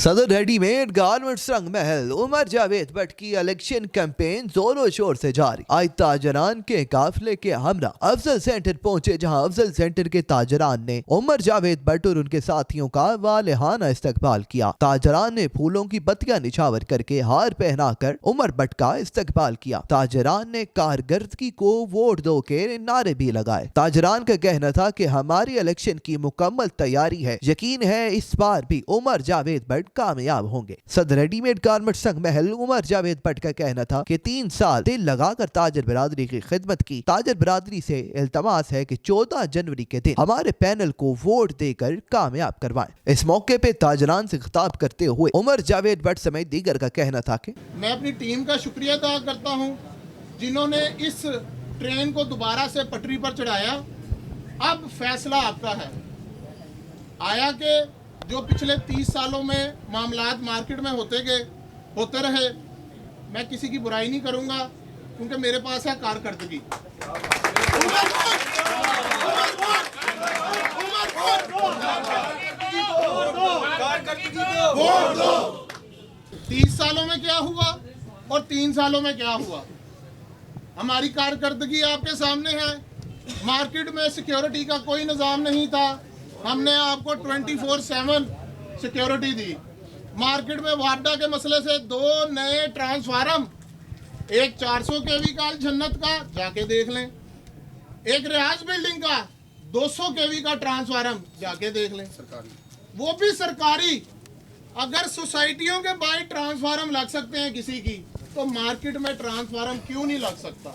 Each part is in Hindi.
सदर रेडीमेड गारमेंट्स रंग महल उमर जावेद भट्ट की इलेक्शन कैंपेन जोरों शोर से जारी। आज ताजरान के काफिले के हमरा अफजल सेंटर पहुंचे, जहां अफजल सेंटर के ताजरान ने उमर जावेद भट्ट और उनके साथियों का वालेहाना इस्तकबाल किया। ताजरान ने फूलों की बत्तियां निछावर करके हार पहनाकर उमर भट्ट का इस्तकबाल किया। ताजरान ने कारकर्दगी को वोट दो के नारे भी लगाए। ताजरान का कहना था कि हमारी इलेक्शन की मुकम्मल तैयारी है, यकीन है इस बार भी उमर जावेद भट्ट कामयाब होंगे। सदर रेडीमेड गारमेंट्स संग महल उमर जावेद भट्ट का कहना था कि 3 साल दिल लगाकर ताजर बिरादरी की खिदमत की। ताजर बिरादरी से इल्तमास है कि 14 जनवरी के दिन हमारे पैनल को वोट देकर कामयाब करवाएं। इस मौके पे ताजरान से खिताब करते हुए उमर जावेद भट्ट समेत दीगर का कहना था कि मैं अपनी टीम का शुक्रिया अदा करता हूं जिन्होंने इस ट्रेन को दोबारा से पटरी पर चढ़ाया। अब फैसला आपका है। आया कि जो पिछले 30 सालों में मामलात मार्केट में होते रहे, मैं किसी की बुराई नहीं करूंगा क्योंकि मेरे पास है कारकर्दगी। 30 सालों में क्या हुआ और 3 सालों में क्या हुआ, हमारी कारकर्दगी आपके सामने है। मार्केट में सिक्योरिटी का कोई निज़ाम नहीं था, हमने आपको 24/7 सिक्योरिटी दी। मार्केट में वापडा के मसले से 2 नए ट्रांसफार्म, एक 400 केवी का जन्नत का जाके देख लें, एक रियाज बिल्डिंग का 200 केवी का ट्रांसफार्म जाके देख लें, वो भी सरकारी। अगर सोसाइटियों के बाहर ट्रांसफार्म लग सकते हैं किसी की, तो मार्केट में ट्रांसफार्म क्यों नहीं लग सकता?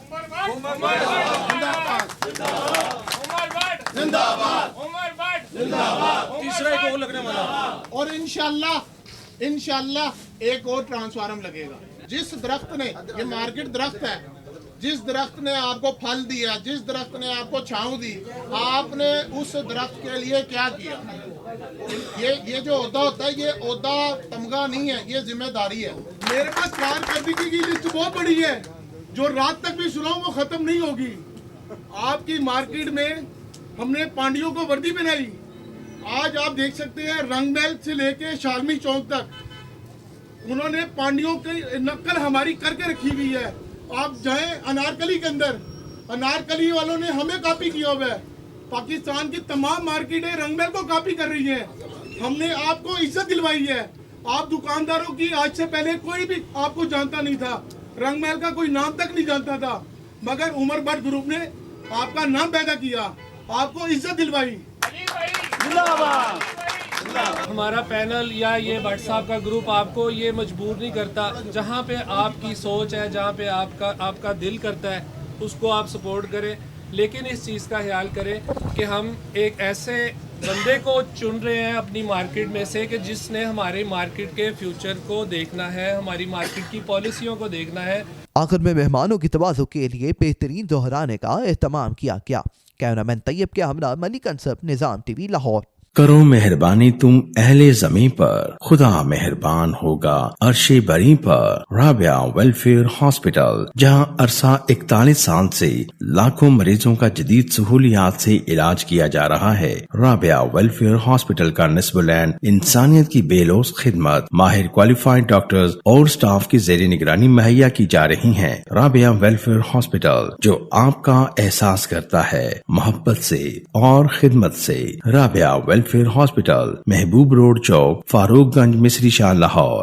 तीसरा एक और लगने वाला और इंशाल्लाह एक और ट्रांसफार्म लगेगा। जिस दरख्त ने, ये मार्केट दरख्त है, जिस दरख्त ने आपको फल दिया, जिस दरख्त ने आपको छांव दी, आपने उस दरख्त के लिए क्या किया? ये जो ओहदा होता है, ये ओहदा तमगा नहीं है, ये जिम्मेदारी है। मेरे पास कारकर्दगी की लिस्ट बहुत बड़ी है, जो रात तक भी सुनाऊं वो खत्म नहीं होगी। आपकी मार्केट में हमने पांडियों को वर्दी बनाई। आज आप देख सकते हैं रंगमहल से लेके शालमी चौक तक उन्होंने पांडियों की नकल हमारी करके रखी हुई है। आप जाएं अनारकली के अंदर, अनारकली वालों ने हमें कॉपी किया हुआ है। पाकिस्तान की तमाम मार्केटें रंगमहल को कॉपी कर रही हैं। हमने आपको इज्जत दिलवाई है। आप दुकानदारों की, आज से पहले कोई भी आपको जानता नहीं था, रंगमहल का कोई नाम तक नहीं जानता था, मगर उमर भट्ट ग्रुप ने आपका नाम पैदा किया, आपको इज्जत दिलवाई। हमारा पैनल या ये भट्ट साहब का ग्रुप आपको ये मजबूर नहीं करता। जहाँ पे आपकी सोच है, जहाँ पे आपका दिल करता है, उसको आप सपोर्ट करें। लेकिन इस चीज़ का ख्याल करें कि हम एक ऐसे बंदे को चुन रहे हैं अपनी मार्केट में से कि जिसने हमारी मार्केट के फ्यूचर को देखना है, हमारी मार्केट की पॉलिसियों को देखना है। आखिर में मेहमानों की तवाज़ुन के लिए बेहतरीन दोहराने का एहतमाम किया गया। कैमरामैन तैयब के हमरा मनी कंसब, निज़ाम टीवी, लाहौर। करो मेहरबानी तुम अहले ज़मीं पर, खुदा मेहरबान होगा अर्शे बरी पर। राबिया वेलफेयर हॉस्पिटल, जहां अरसा 41 साल से लाखों मरीजों का जदीद सहूलियात से इलाज किया जा रहा है। राबिया वेलफेयर हॉस्पिटल का निस्बुलैन इंसानियत की बेलोस खिदमत, माहिर क्वालिफाइड डॉक्टर्स और स्टाफ की ज़ेर निगरानी मुहैया की जा रही है। राबिया वेलफेयर हॉस्पिटल, जो आपका एहसास करता है मोहब्बत से और खिदमत से। राबिया वेलफेयर हॉस्पिटल, महबूब रोड चौक, फारूकगंज, मिस्री शाह, लाहौर।